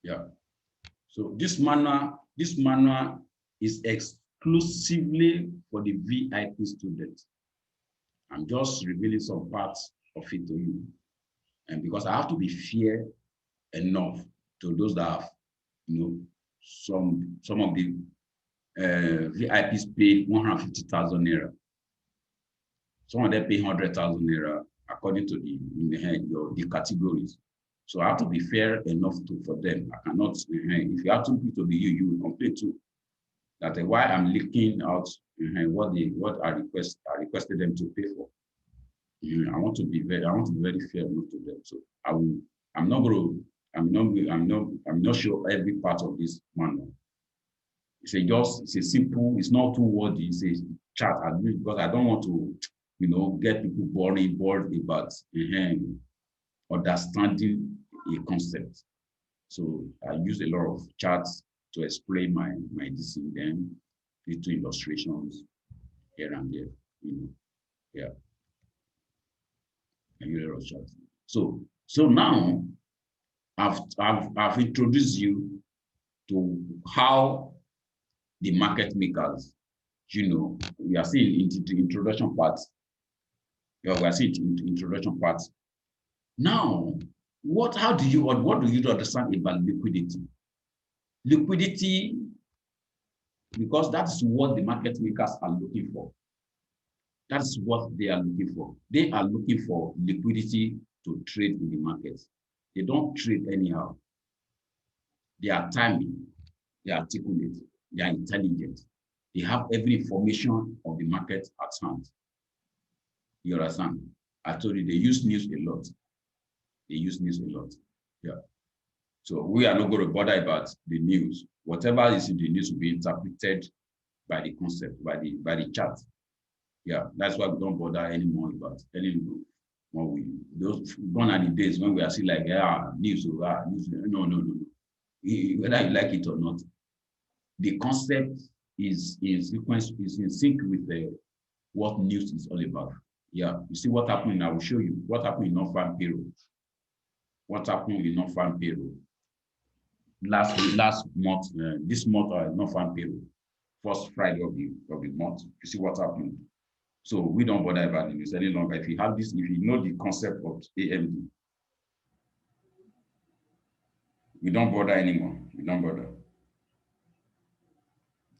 Yeah. So this manual is exclusively for the VIP students. I'm just revealing some parts of it to you. And because I have to be fair enough to those that have, some of the VIPs paid 150,000 naira. Some of them pay 100,000 naira according to the categories. So I have to be fair enough for them. I cannot, if you have two people to be you will complain too. That why I'm leaking out what I requested them to pay for. I want to be very fair enough to them. So I'm not sure every part of this manual. It's a simple, it's not too wordy, it's a chat because I don't want to, get people bored about understanding a concept. So I use a lot of charts to explain my decision, then little illustrations here and there, yeah. I use a lot of charts. So now I've introduced you to how the market makers, we are seeing into the introduction part. Yeah, we are seeing introduction part. Now, what do you understand about liquidity? Liquidity, because that's what the market makers are looking for. That's what they are looking for. They are looking for liquidity to trade in the market. They don't trade anyhow. They are timely, they are articulate, they are intelligent. They have every information of the market at hand. You understand? I told you they use news a lot. They use news a lot. Yeah. So we are not going to bother about the news. Whatever is in the news will be interpreted by the concept, by the chart. Yeah, that's why we don't bother anymore about telling those gone are the days when we are still like news. No. Whether you like it or not, the concept is in sync with what news is all about. Yeah, you see what happened. I will show you what happened in non-farm payroll. What happened in non-farm payroll last month? This month non-farm payroll, first Friday of the month. You see what happened. So we don't bother about the news any longer. If you have this, if you know the concept of AMD, we don't bother anymore. We don't bother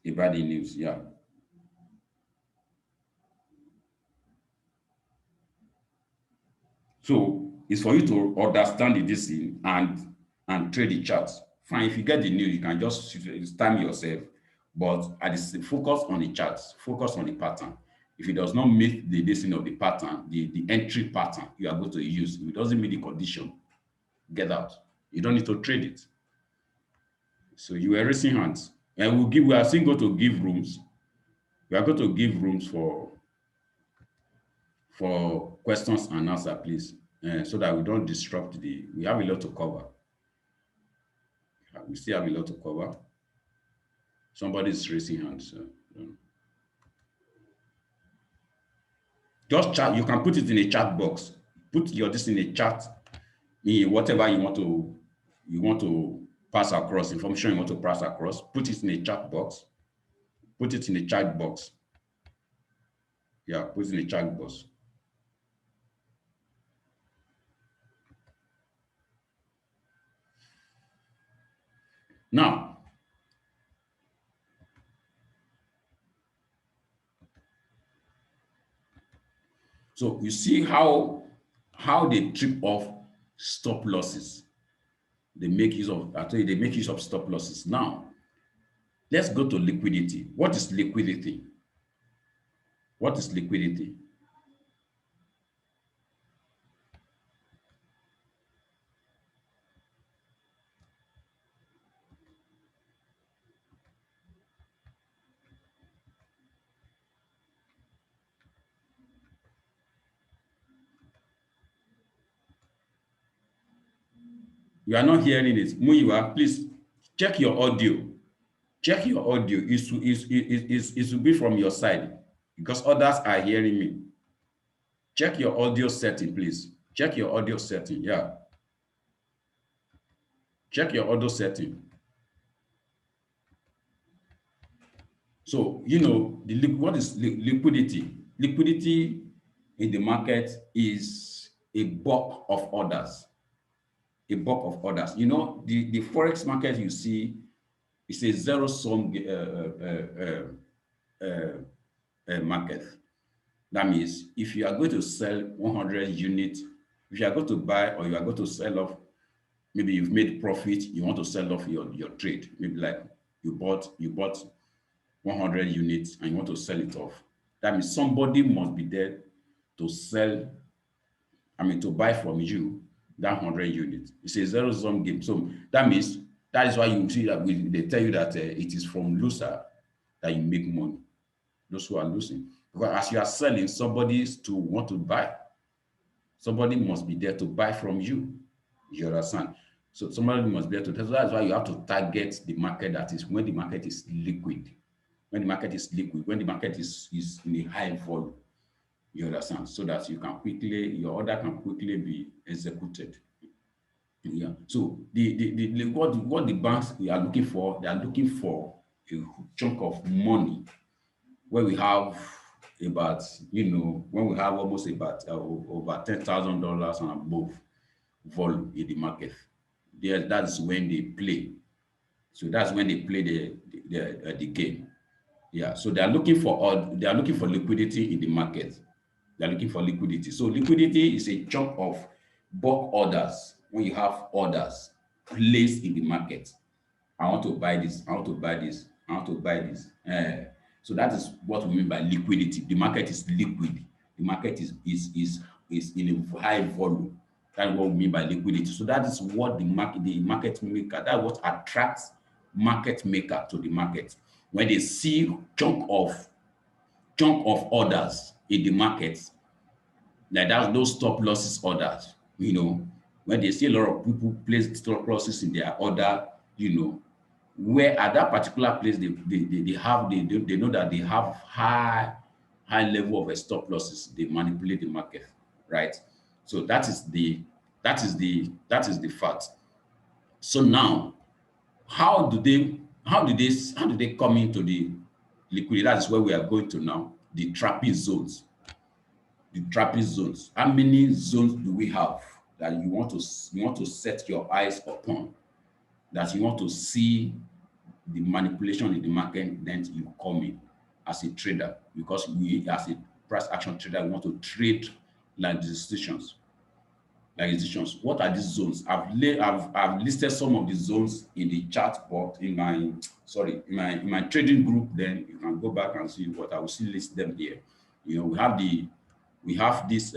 about the news. Yeah. So it's for you to understand the DC and trade the charts. Fine, if you get the news, you can just time yourself, but focus on the charts, focus on the pattern. If it does not meet the listing of the pattern, the entry pattern you are going to use, if it doesn't meet the condition, get out. You don't need to trade it. So you were raising hands. And we are still going to give rooms. We are going to give rooms for questions and answers, please, so that we don't disrupt we have a lot to cover. We still have a lot to cover. Somebody is raising hands. Just chat. You can put it in a chat box. Put this in a chat. In whatever you want to pass across, information you want to pass across. Put it in a chat box. Put it in a chat box. Yeah, put it in a chat box. Now, so you see how how they trip off stop losses. They make use of, I tell you, they make use of stop losses. Now, let's go to liquidity. What is liquidity? What is liquidity? You are not hearing it. Muyiwa, please check your audio. Check your audio. It should be from your side because others are hearing me. Check your audio setting, please. Check your audio setting. Yeah. Check your audio setting. So, what is liquidity? Liquidity in the market is a bulk of orders. A bulk of orders. The Forex market you see is a zero-sum market. That means if you are going to sell 100 units, if you are going to buy or you are going to sell off, maybe you've made profit, you want to sell off your trade. Maybe like you bought 100 units and you want to sell it off. That means somebody must be there to sell, to buy from you that 100 units. It's a zero-sum game. So that means that is why you see that they tell you that it is from loser that you make money. Those who are losing. Because as you are selling, somebody is to want to buy. Somebody must be there to buy from you. You understand? So somebody must be there to. So that's why you have to target the market, that is when the market is liquid. When the market is liquid, when the market is in a high volume. You understand? So that you can quickly, your order can quickly be executed. Yeah. So what the banks are looking for, they are looking for a chunk of money where we have about, when we have almost about over $10,000 and above volume in the market. There, that's when they play. So that's when they play the game. Yeah. So they are looking for liquidity in the market. They are looking for liquidity. So liquidity is a chunk of bulk orders. When you have orders placed in the market, I want to buy this, I want to buy this, I want to buy this. So that is what we mean by liquidity. The market is liquid. The market is in a high volume. That's what we mean by liquidity. So that is what the market maker, that's what attracts market maker to the market. When they see chunk of orders in the market, like that, those stop losses orders, when they see a lot of people place stop losses in their order, where at that particular place they know that they have high level of stop losses, they manipulate the market, right? So that is the fact. So now, how do they come into the liquidity? That is where we are going to now, the trapping zones. The trapping zones. How many zones do we have that you want to set your eyes upon, that you want to see the manipulation in the market, then you come in as a trader, because we as a price action trader, we want to trade like the institutions. What are these zones? I've listed some of the zones in the chat box in my trading group. Then you can go back and see what I will still list them here. We have this.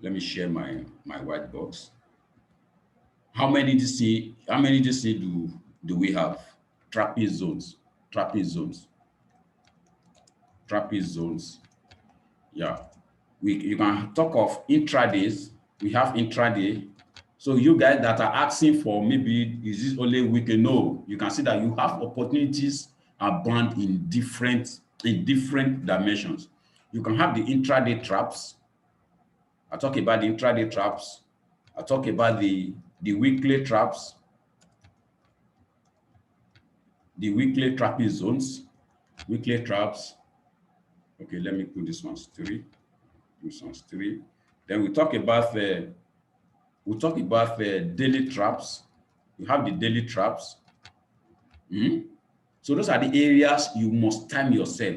Let me share my white box. How many DC? How many DC do we have? Trapping zones. Trapping zones. Trapping zones. Yeah. You can talk of intradays. We have intraday. So you guys that are asking for, maybe is this only weekend? No, you can see that you have opportunities are bound in different dimensions. You can have the intraday traps. I talk about the intraday traps. I talk about the weekly traps, the weekly trapping zones, weekly traps. Okay, let me put this one's 3. This one's 3. Then we talk about daily traps. You have the daily traps. So those are the areas you must time yourself.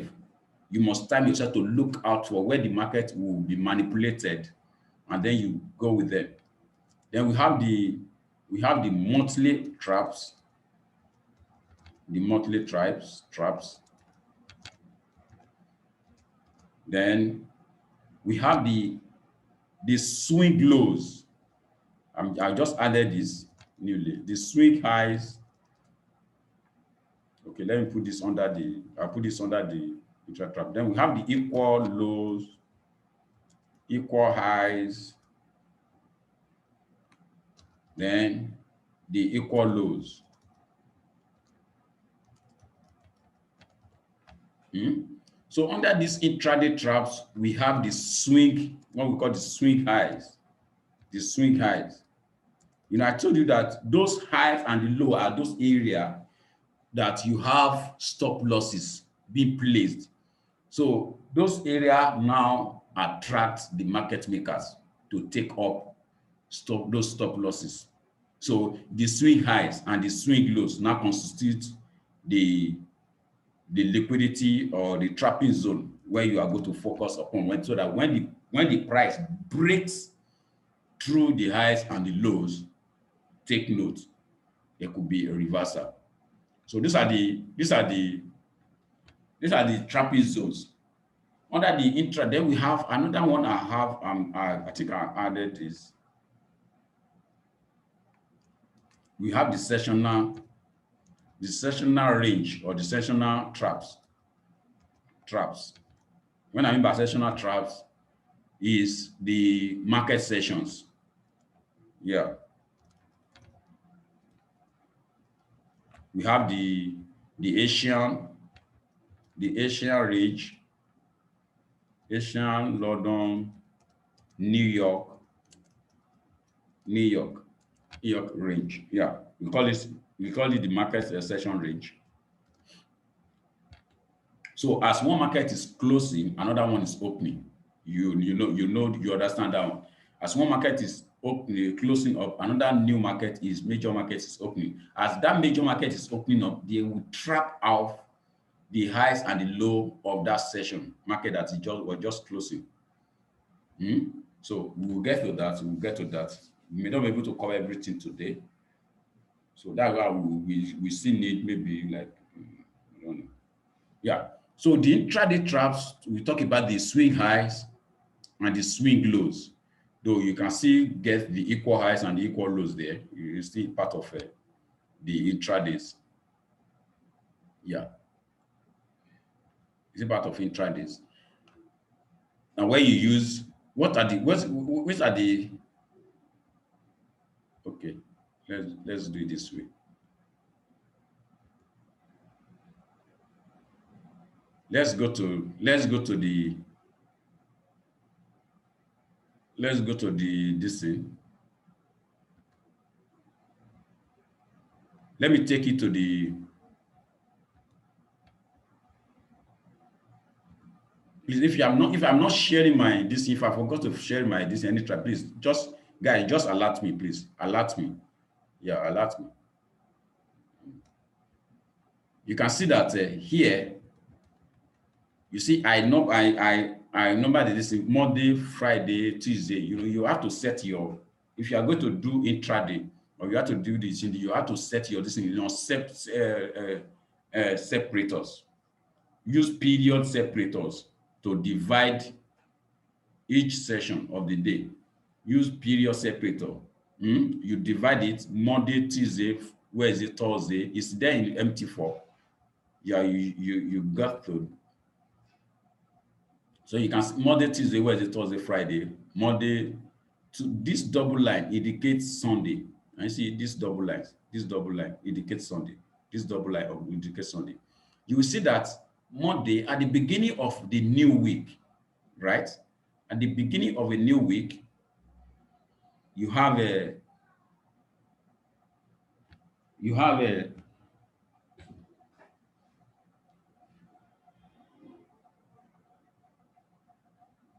you must time yourself to look out for where the market will be manipulated, and then you go with them. Then we have the monthly traps, the monthly traps. Then we have the swing lows. I just added this newly. The swing highs. Okay, let me put this under the. I'll put this under the intra trap. Then we have the equal lows, equal highs, then the equal lows. So under these intraday traps, we have the swing, what we call the swing highs. The swing highs. You know, I told you that those highs and the low are those areas that you have stop losses being placed. So those areas now attract the market makers to take up those stop losses. So the swing highs and the swing lows now constitute the liquidity or the trapping zone where you are going to focus upon, so that when the price breaks through the highs and the lows, take note, there could be a reversal. So these are the trapping zones. Under the intra, then we have another one I have. I think I added is we have the sessional range or the sessional traps. When I mean by sessional traps is the market sessions. Yeah. We have the Asian range, Asian, London, New York range. Yeah. We call it the market session range. So as one market is closing, another one is opening. You understand that one. As one market is closing up, another major market is opening. As that major market is opening up, they will trap out the highs and the low of that session market that was just closing. So we will get to that. We may not be able to cover everything today. So that's why we still need maybe like, I don't know. Yeah. So the intraday traps, we talk about the swing highs and the swing lows. Though you can still get the equal highs and the equal lows there. It's still part of the intradays. Yeah. It's a part of intradays. Now where you use, which are the, okay, let's do it this way. Let's go to this thing. Let me take it to the, please, if I'm not sharing my this, if I forgot to share my this any track, please just alert me, please. Alert me. Yeah, alert me. You can see that here. You see, I number this Monday, Friday, Tuesday. You have to set your, if you are going to do intraday or you have to do this, you have to set your separators. Use period separators to divide each session of the day. Use period separator. You divide it Monday, Tuesday, Wednesday, Thursday. It's there in MT4. Yeah, you got to. So you can see Monday, Tuesday, Wednesday, Thursday, Friday. Monday, this double line indicates Sunday. And you see this double line indicates Sunday. This double line indicates Sunday. You will see that Monday at the beginning of the new week, right? At the beginning of a new week, you have a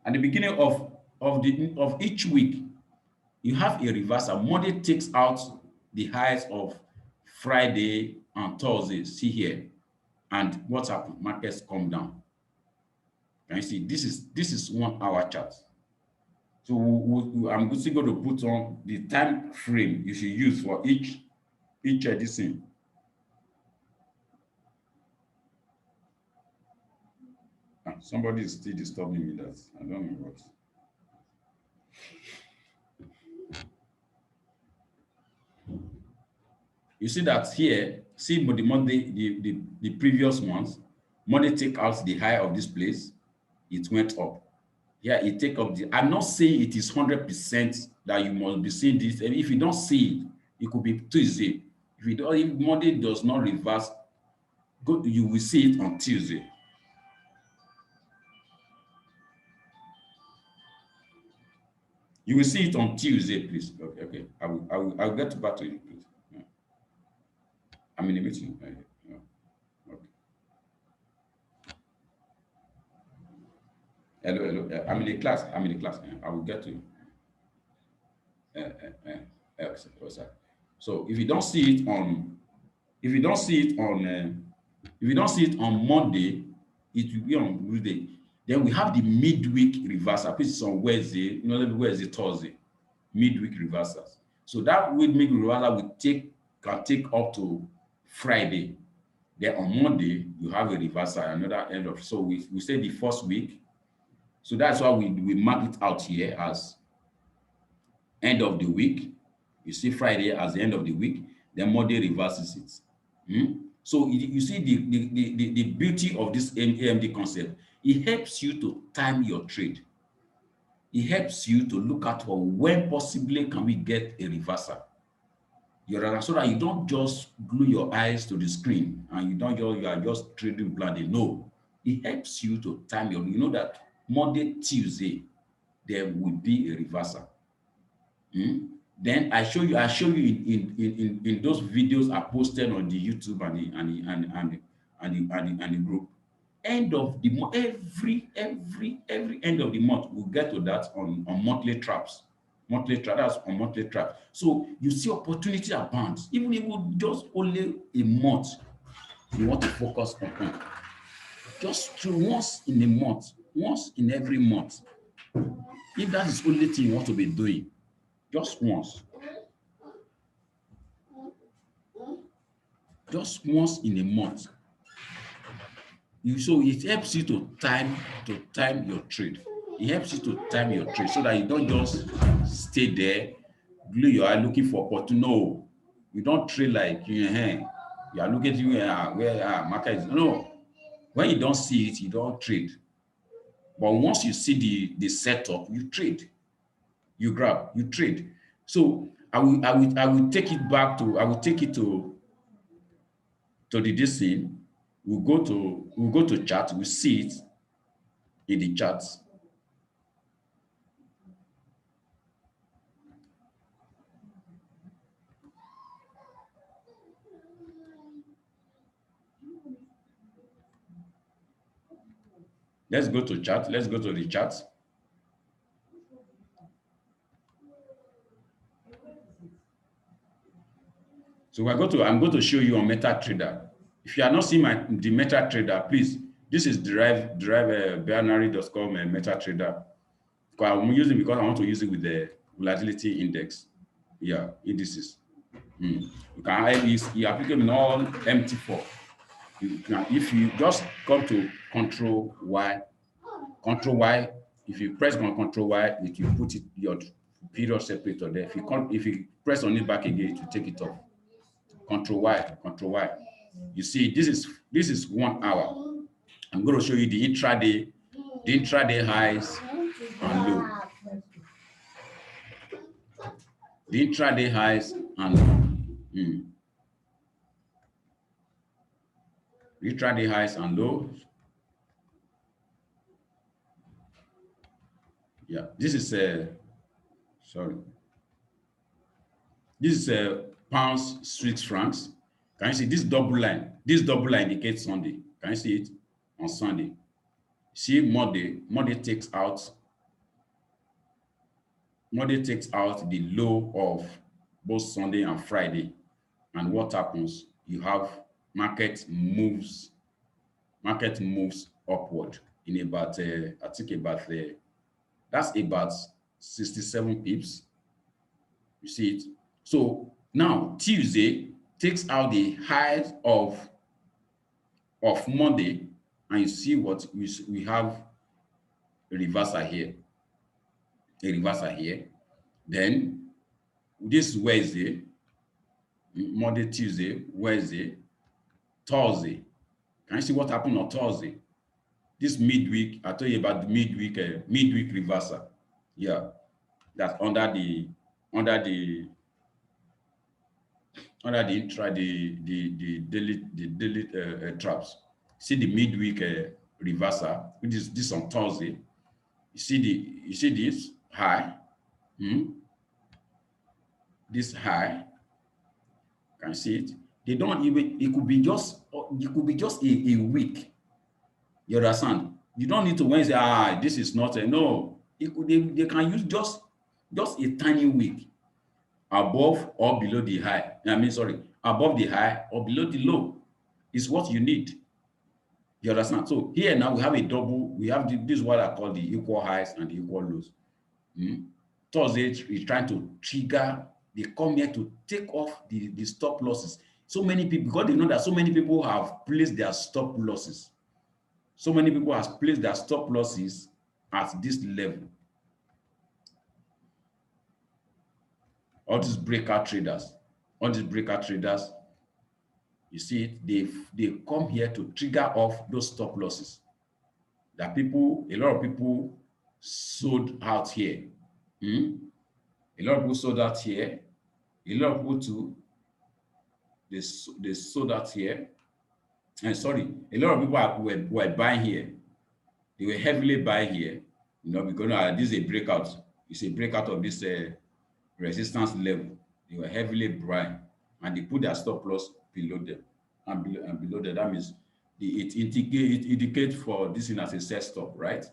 at the beginning of each week, you have a reversal. Monday takes out the highs of Friday and Thursday. See here, and what's happened? Markets come down. Can you see? This is 1 hour chart. So I'm still going to put on the time frame you should use for each this thing. Somebody is still disturbing me. That I don't know what. You see that here, see the Monday, the previous month, Monday take out the high of this place, it went up. Yeah, it take up the, I'm not saying it is 100% that you must be seeing this. And if you don't see it, it could be Tuesday. If Monday does not reverse, you will see it on Tuesday. You will see it on Tuesday, please. Okay, okay. I will get back to you, please. Yeah. I'm in a meeting. Yeah. Okay. Hello, hello. I'm in a class. I'm in a class. I will get to you. Sir. So if you don't see it on, if you don't see it on, if you don't see it on Monday, it will be on Tuesday. Then we have the midweek reversal, which is on Wednesday, Wednesday, Thursday, midweek reversals. So that midweek reversal can take up to Friday. Then on Monday, you have a reversal, another end of. So we say the first week. So that's why we mark it out here as end of the week. You see Friday as the end of the week, then Monday reverses it. So you see the beauty of this AMD concept. It helps you to time your trade. It helps you to look at, well, when possibly can we get a reversal. So that you don't just glue your eyes to the screen and you are just trading blindly. No, it helps you to time your. You know that Monday, Tuesday, there will be a reversal. Then I show you in those videos I posted on the YouTube and the group. End of the month, every end of the month, we'll get to that on monthly traps. That's on monthly traps. So you see opportunity abounds, even if it's just only a month you want to focus on. Just once in a month, once in every month. If that is the only thing you want to be doing, just once. Just once in a month. So it helps you to time your trade. It helps you to time your trade so that you don't just stay there, glue your eye looking for opportunity. No, you don't trade like you are looking at where market is. No, when you don't see it, you don't trade. But once you see the setup, you trade. You grab, you trade. So I will take it back to, I will take it to the this thing. We'll go to chart, we see it in the charts. Let's go to chart. Let's go to the chart. So I'm going to show you on MetaTrader. If you are not seeing the MetaTrader, please, this is binary.com and MetaTrader. I'm using because I want to use it with the volatility index. Yeah, indices. You can you applicable in all MT4. If you just come to Control Y, if you press on Control Y, it will put your period separator there. If you press on it back again, it will take it off. Control Y. You see, this is 1 hour. I'm going to show you the intraday highs and low. The intraday highs and low. Intraday highs and lows. Yeah, this is sorry. This is pounds, Swiss francs. Can you see this double line? This double line indicates Sunday. Can you see it on Sunday? See Monday takes out the low of both Sunday and Friday. And what happens? You have market moves upward. in about I think about that's about 67 pips. You see it? So now Tuesday takes out the highs of Monday, and you see what we have a reversal here, a reversal here. Then this Wednesday, Monday, Tuesday, Wednesday, Thursday. Can you see what happened on Thursday? This midweek, I told you about the midweek reversal. Yeah, that's under the the daily traps. See the midweek reversal, which is this on Thursday. You see this high, hmm? This high. Can you see it? They don't even. It could be just a week. You understand? You don't need to when say, this is not a no. They can use just a tiny week above or below the high. I mean, sorry, above the high or below the low is what you need. You understand? So here now we have a double, we have this is what I call the equal highs and the equal lows. Thursday is trying to trigger, they come here to take off the stop losses. So many people, because they know that so many people have placed their stop losses. So many people have placed their stop losses at this level. All these breakout traders, you see it, they come here to trigger off those stop losses. That people, a lot of people sold out here. A lot of people sold out here. A lot of people too, they sold out here. And sorry, a lot of people were buying here. They were heavily buying here, because this is a breakout. It's a breakout of this resistance level. They were heavily buying, and they put their stop loss below them, and below them. That means it indicates for this thing as a set stop, right?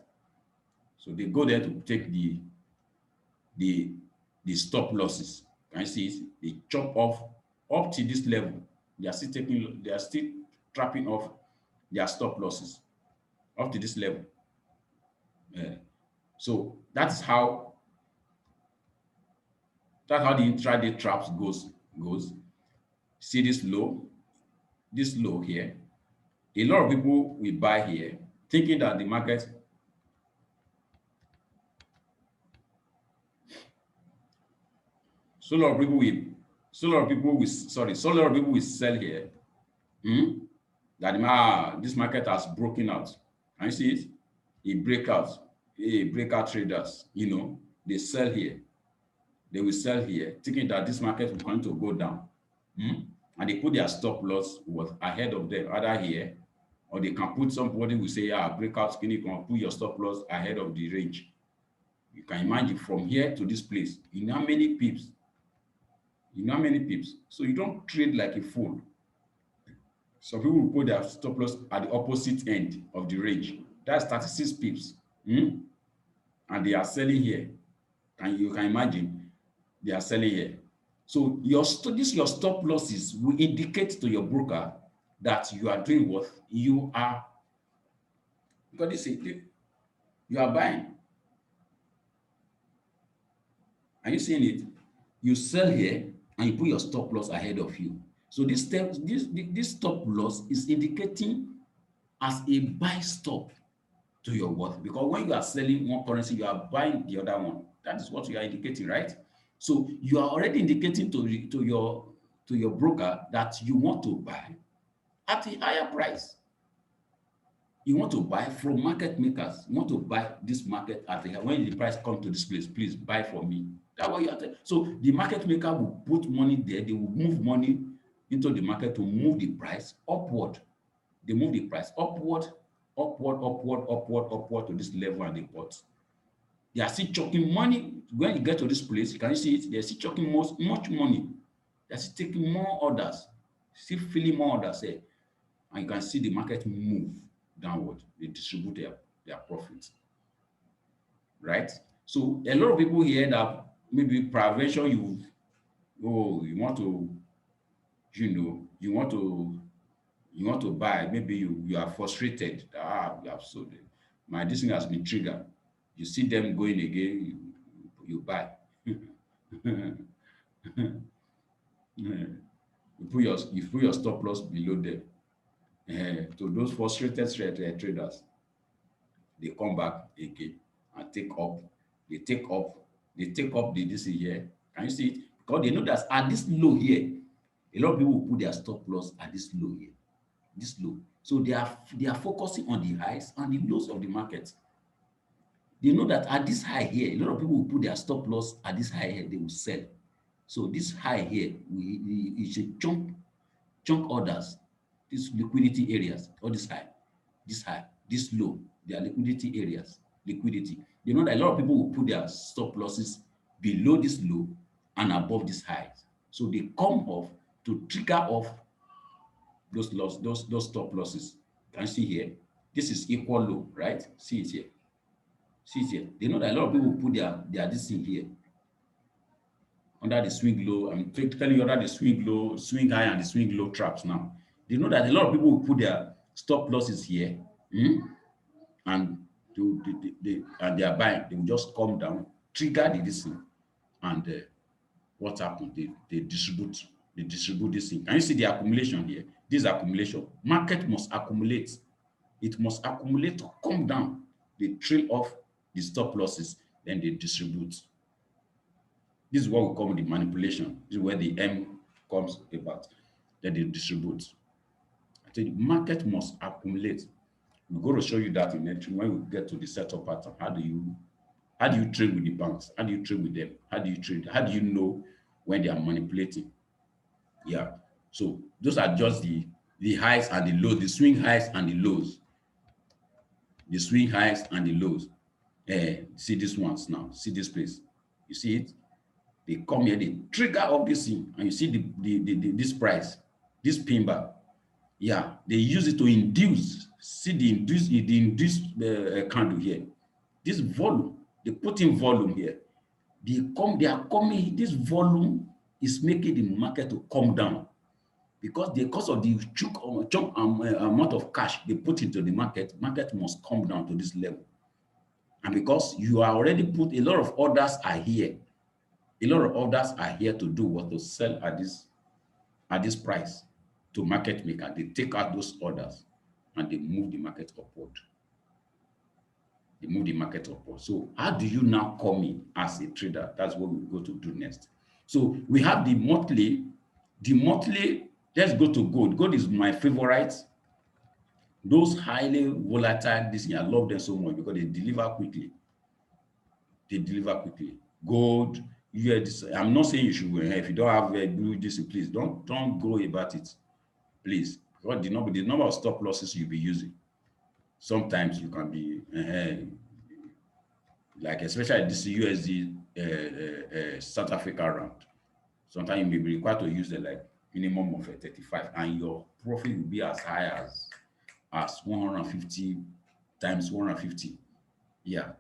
So they go there to take the stop losses. Can you see it? They chop off up to this level. They are still trapping off their stop losses up to this level. So that's how the intraday traps goes. See this low here. A lot of people will buy here, thinking that the market. So a lot of people will sell here. That this market has broken out. Can you see it? A breakout traders, they sell here. They will sell here, thinking that this market will going to go down. And they put their stop loss was ahead of them, either here, or they can put somebody who say, breakout skinny, you can put your stop loss ahead of the range. You can imagine from here to this place, you know how many pips. So you don't trade like a fool. Some people will put their stop loss at the opposite end of the range. That's 36 pips. And they are selling here. And you can imagine they are selling here. So your stop losses will indicate to your broker that you are doing what you are. Because they say you are buying. Are you seeing it? You sell here and you put your stop loss ahead of you. So this stop loss is indicating as a buy stop to your worth, because when you are selling one currency, you are buying the other one. That is what you are indicating, right? So you are already indicating to your broker that you want to buy at a higher price. You want to buy from market makers. You want to buy this market at when the price comes to this place, please buy for me. That's what you are telling. So the market maker will put money there. They will move money into the market to move the price upward. They move the price upward to this level, and they bought. They are still chucking money. When you get to this place, can you see it? They're still chucking much money. They're still taking more orders, still filling more orders there. And you can see the market move downward. They distribute their profits. Right? So a lot of people here that maybe prevention, you want to, you want to buy, maybe you are frustrated. You have sold it. this thing has been triggered. You see them going again, you buy. You put your stop loss below them. To those frustrated traders, they come back again and take up. They take up. They take up the this here. Can you see it? Because they know that at this low here, a lot of people will put their stop loss at this low here, this low. So they are focusing on the highs and the lows of the market. They know that at this high here, a lot of people will put their stop loss at this high here, they will sell. So this high here, we should chunk orders, these liquidity areas, all this high, this low, they are liquidity areas, liquidity. You know that a lot of people will put their stop losses below this low and above this high. So they come off to trigger off those stop losses. Can you see here? This is equal low, right? See it here. See it here. They know that a lot of people put their this thing here under the swing low. I'm telling you under the swing low, swing high, and the swing low traps now. They know that a lot of people will put their stop losses here, and they are buying. They will just come down, trigger the this thing, and what happened? They distribute. They distribute this thing. Can you see the accumulation here? This accumulation. Market must accumulate. It must accumulate to come down. They trail off the stop losses, then they distribute. This is what we call the manipulation. This is where the M comes about. Then they distribute. I tell you, market must accumulate. We're going to show you that in entry when we get to the setup pattern. How do you trade with the banks? How do you trade with them? How do you trade? How do you know when they are manipulating? Yeah. So those are just the highs and the lows, the swing highs and the lows. The swing highs and the lows. See these ones now. See this place. You see it? They come here, they trigger up this thing, and you see this price, this pin bar. Yeah, they use it to induce. See the induced candle here. This volume, they put in volume here. They are coming. This volume is making the market to come down because of the chunk amount of cash they put into the market. Market must come down to this level, and because you are already put a lot of orders are here. A lot of orders are here to do what? To sell at this price to market maker. They take out those orders and they move the market upward. They move the market upward. So how do you now come in as a trader? That's what we go to do next. So we have the monthly. Let's go to gold. Gold is my favorite. Those highly volatile, I love them so much because they deliver quickly. They deliver quickly. Gold, I'm not saying you should if you don't have do this, please don't go about it, please, because the number of stop losses you'll be using, sometimes you can be like especially this USD South Africa round. Sometimes you may be required to use like minimum of 35, and your profit will be as high as 150 times 150. Yeah.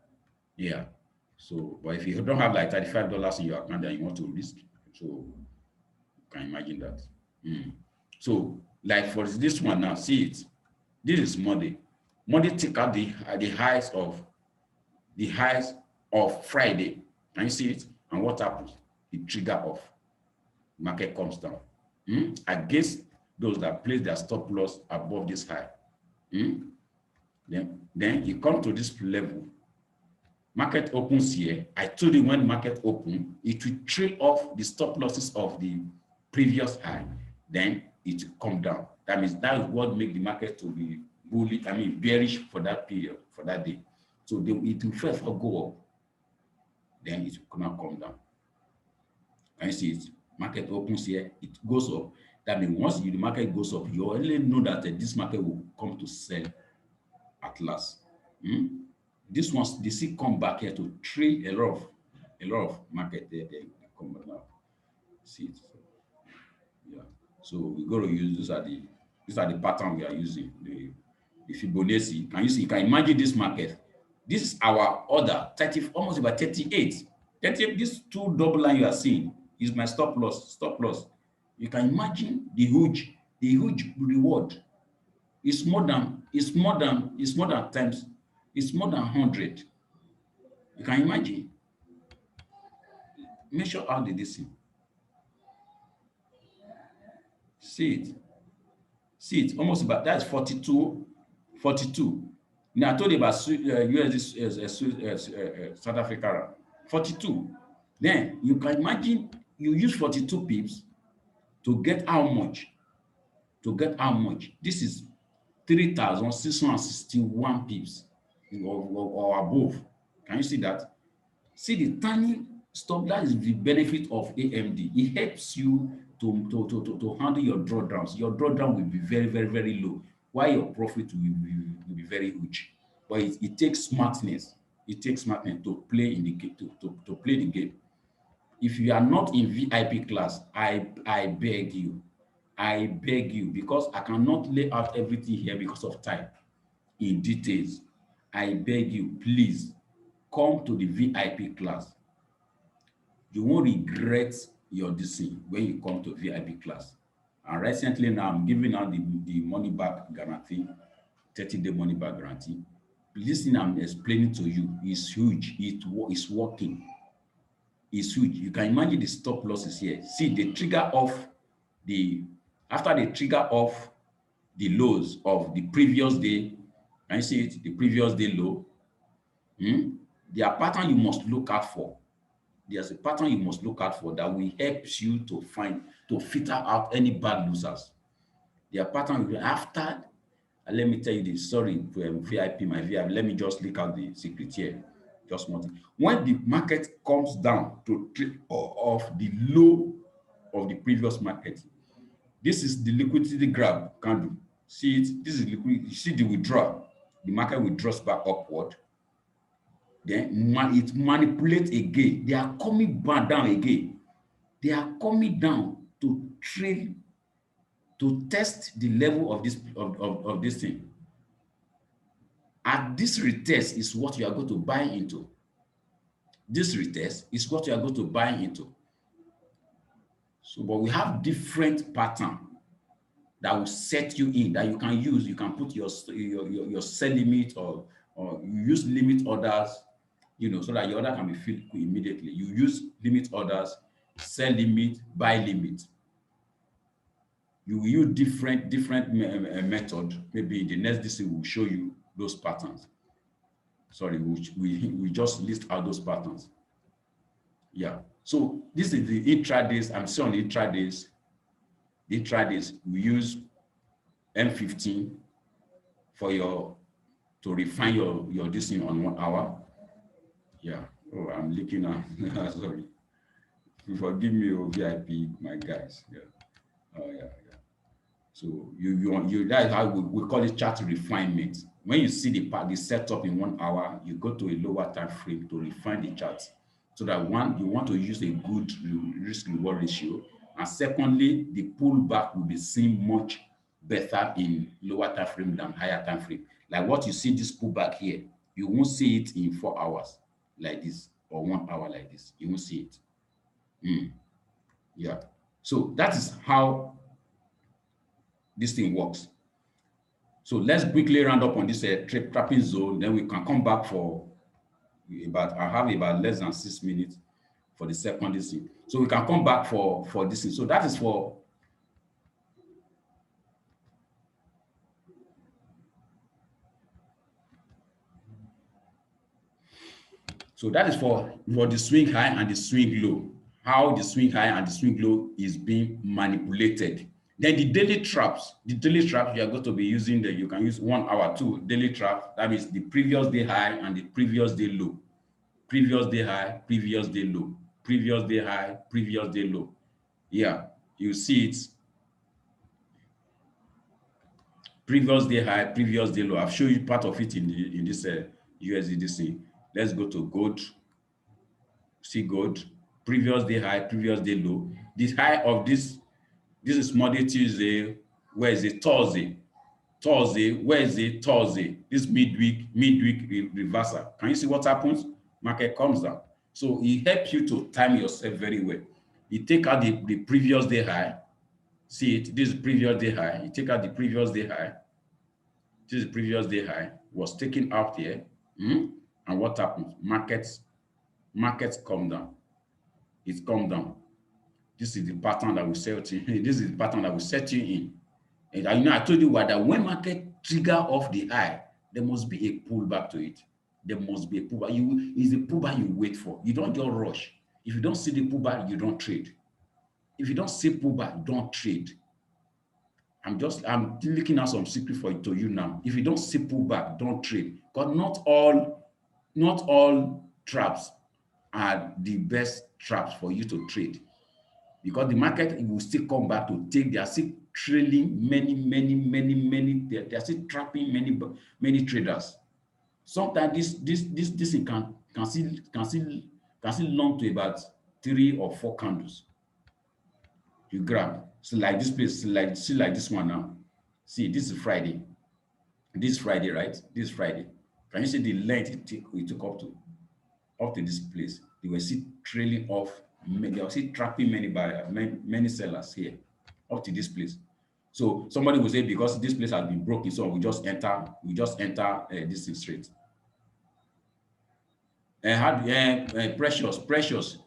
So, but if you don't have like $35 in your account and you want to risk, so you can imagine that. So, like for this one now, see it. This is Monday. Monday take out the highs of Friday. Can you see it? And what happens? It trigger off. Market comes down against those that place their stop loss above this high. Then you come to this level. Market opens here. I told you when market open, it will trail off the stop losses of the previous high. Then it will come down. That means that is what makes the market to be bearish for that period, for that day. So it will first go up. Then it will now come down. Can you see it? Market opens here, it goes up. That means once the market goes up, you already know that this market will come to sell at last. This ones they see come back here to trade a lot of market there. They come back now. See it. Yeah. So we got to use these are the pattern we are using. The Fibonacci. Can you see? You can imagine this market. This is our order 30, almost about 38. 38. This two double line you are seeing is my stop loss. Stop loss. You can imagine the huge reward. It's more than times It's more than 100. You can imagine. Measure out the distance. See it. See it. Almost about that's 42. 42. Now I told you about USD, South Africa. 42. Then you can imagine you use 42 pips to get how much? To get how much? This is 3,661 pips or above. Can you see that? See the tiny stuff. That is the benefit of AMD. It helps you to handle your drawdowns. Your drawdown will be very, very, very low, while your profit will be very huge. But it takes smartness. It takes smartness to play in the game, to play the game. If you are not in VIP class, I beg you, because I cannot lay out everything here because of time in details. I beg you, please come to the VIP class. You won't regret your decision when you come to VIP class. And recently now, I'm giving out the money back guarantee, 30-day money back guarantee. This thing I'm explaining to you is huge. It's working. It's huge. You can imagine the stop losses here. See, the trigger off the after they trigger off the lows of the previous day. Can you see it? The previous day low. Hmm? There are pattern you must look out for. There's a pattern you must look out for that will help you to filter out any bad losers. There are pattern after. Let me tell you this. Sorry, VIP, my VIP. Let me just leak out the secret here. Just one thing. When the market comes down to of the low of the previous market, this is the liquidity grab candle. See it? This is liquidity. You see the withdrawal. The market withdraws back upward. Then it manipulates again. They are coming back down again. They are coming down to trade, to test the level of this thing. And this retest is what you are going to buy into. This retest is what you are going to buy into. So, but we have different pattern that will set you in that you can use. You can put your sell limit or you use limit orders, so that your order can be filled immediately. You use limit orders, sell limit, buy limit. You will use different method. Maybe the next DC will show you those patterns. Sorry, we just list out those patterns. Yeah. So this is the intradays. I'm still on the intradays. The intradays we use M15 to refine your this thing on 1 hour. Yeah. Oh, I'm looking at sorry. Forgive me, oh, VIP, my guys. Yeah. Oh yeah. So you that is how we call it chart refinement. When you see the setup in 1 hour, you go to a lower time frame to refine the chart. So that one, you want to use a good risk reward ratio, and secondly, the pullback will be seen much better in lower time frame than higher time frame. Like what you see this pullback here, you won't see it in 4 hours like this or 1 hour like this. You won't see it. Yeah. So that is how this thing works. So let's quickly round up on this trapping zone. Then we can come back for I have about less than 6 minutes for the second this thing. So we can come back for this thing. So that is for the swing high and the swing low. How the swing high and the swing low is being manipulated. Then the daily traps you are going to be using that you can use 1 hour, 2 daily trap. That means the previous day high and the previous day low. Previous day high, previous day low. Previous day high, previous day low. Yeah, you see it. Previous day high, previous day low. I've shown you part of it in this USDC. Let's go to gold. See gold. Previous day high, previous day low. The high of this is Monday, Tuesday. Where is it? Thursday. Where is it? Thursday. This midweek reversal. Can you see what happens? Market comes down. So it helps you to time yourself very well. You take out the previous day high. See it? This is previous day high. You take out the previous day high. This is previous day high. Was taken out here. And what happens? Markets come down. It come down. This is the pattern that we set you. This is the pattern that we set you in. And I told you what that when market trigger off the high, there must be a pullback to it. There must be a pullback. Is the pullback you wait for. You don't just rush. If you don't see the pullback, you don't trade. If you don't see pullback, don't trade. I'm looking at some secret for it to you now. If you don't see pullback, don't trade. Because not all traps are the best traps for you to trade. Because the market will still come back to take, they are still trailing many, they are still trapping many traders. Sometimes this thing can still long to about 3 or 4 candles. You grab. So like this place, see like this one now. See, this is Friday. This is Friday, right? This is Friday. Can you see the length it took up to this place? They were still trailing off. They were still trapping many sellers here up to this place. So somebody will say because this place has been broken, so we just enter this thing straight. And precious.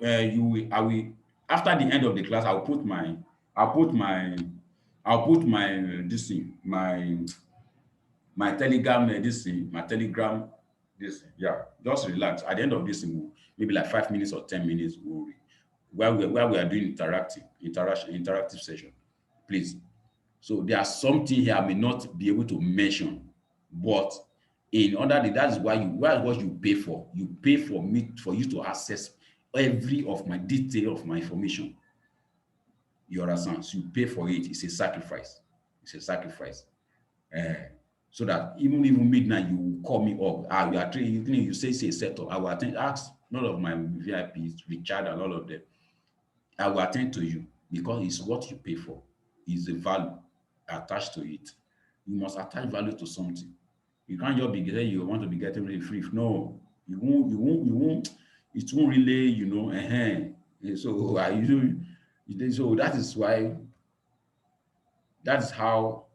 I will after the end of the class, I'll put my this thing, my telegram this thing. Yeah, just relax. At the end of this thing, maybe like 5 minutes or 10 minutes, while we are doing interactive session, please. So there are something here I may not be able to mention, but that is why what you pay for. You pay for you to access every of my detail of my information. You understand? So you pay for it. It's a sacrifice. It's a sacrifice. So that even midnight you will call me up. You are trading. You say it's a setup. I will attend. Ask none of my VIPs, Richard, and all of them. I will attend to you because it's what you pay for. It's the value attached to it. You must attach value to something. You can't just be getting you want to be getting really free. No, you won't. It won't really, So so that is why. That is how.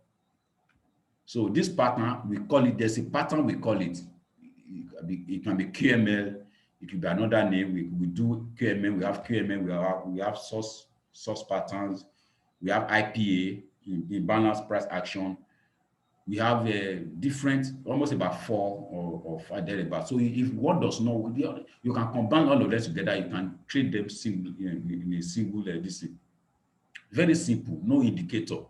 So this pattern we call it. There's a pattern we call it. It can be QML. It could be another name. We do QML. We have QML. We have source patterns. We have IPA, imbalanced price action. We have different, almost about 4 or 5 thereabouts. So if one does not, you can combine all of them together. You can trade them in a single this thing. Very simple, no indicator.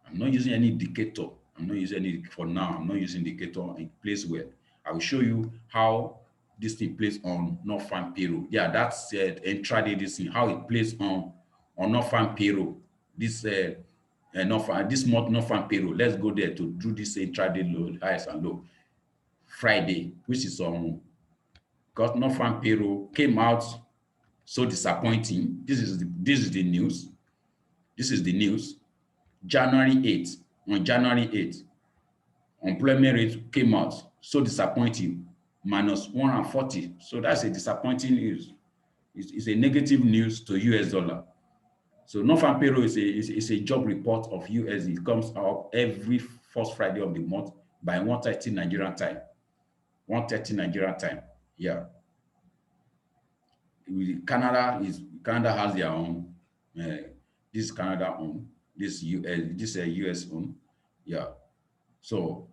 I'm not using any indicator. I'm not using any for now. I'm not using indicator. It plays well. I will show you how this thing plays on non-farm payroll. Yeah, that's intraday this thing, how it plays on non-farm payroll. This this month non-farm payroll. Let's go there to do this intraday low, highs and low. Friday, which is because non-farm payroll came out so disappointing. This is the news. This is the news. January 8th, on January 8th, employment rate came out so disappointing, minus 140. So that's a disappointing news. It's a negative news to US dollar. So non-farm payroll is a job report of USD. It comes out every first Friday of the month by 1:30 Nigerian time. 1:30 Nigerian time. Yeah. Canada has their own. This is Canada own. This US own. Yeah. So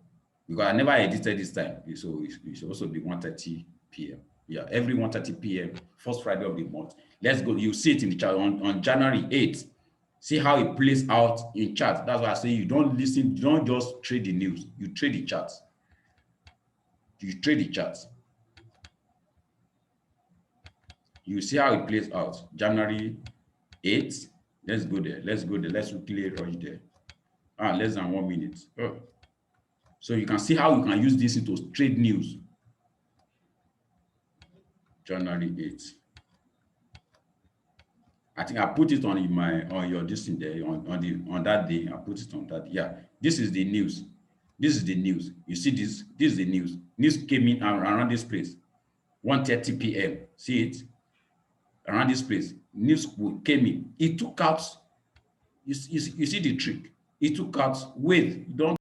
because I never edited this time, so it should also be 1:30 p.m. Yeah, every 1:30 p.m. first Friday of the month. Let's go. You see it in the chart on January 8th. See how it plays out in chart. That's why I say you don't just trade the news. You trade the charts. You trade the charts. You see how it plays out. January 8th. Let's go there. Let's quickly rush there. Less than 1 minute. Oh. So you can see how you can use this into trade news. January 8th. I think I put it on your listing there on that day. I put it on that. Yeah, this is the news. This is the news. You see this? This is the news. News came in around this place, 1:30 p.m. See it? Around this place, news came in. It took out. You see the trick. It took out. Wait, don't.